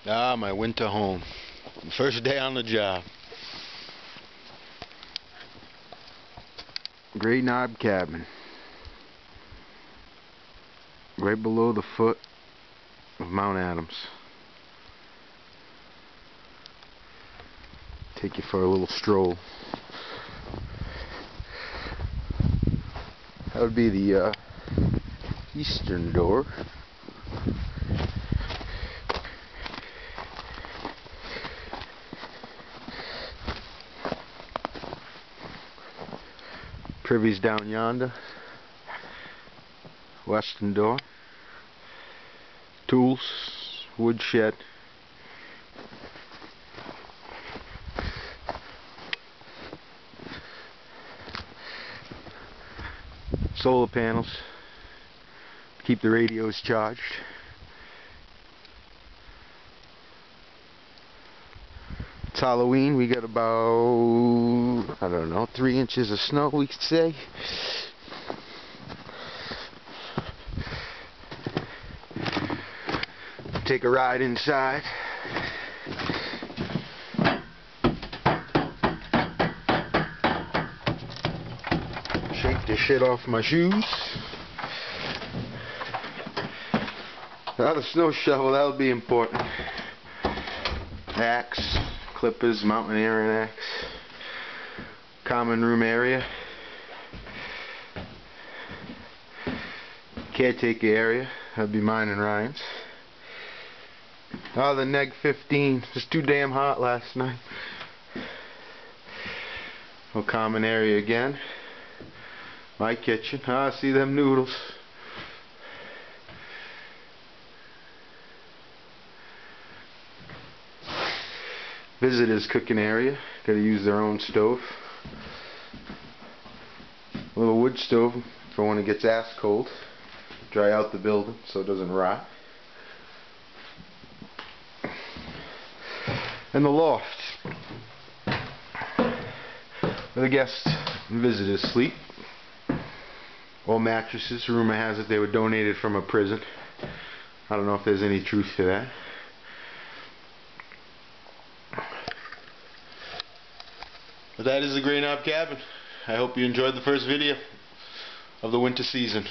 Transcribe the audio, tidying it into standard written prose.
Ah, my winter home. First day on the job. Great Knob Cabin. Right below the foot of Mount Adams. Take you for a little stroll. That would be the eastern door. Privy's down yonder. Western door. Tools, wood shed. Solar panels. Keep the radios charged. It's Halloween. We got about, I don't know, 3 inches of snow, we could say. Take a ride inside. Shake the shit off my shoes. The snow shovel, that'll be important. Axe, clippers, mountaineering axe. Common room area. Caretaker area, that'll be mine and Ryan's. Oh, the Neg 15 was too damn hot last night. No common area again. My kitchen. Ah, see them noodles. Visitors cooking area. Gotta use their own stove. A little wood stove for when it gets ass cold. Dry out the building so it doesn't rot. And the loft, where the guests and visitors sleep. All mattresses. Rumor has it they were donated from a prison. I don't know if there's any truth to that. But that is the Great Knob Cabin. I hope you enjoyed the first video of the winter season.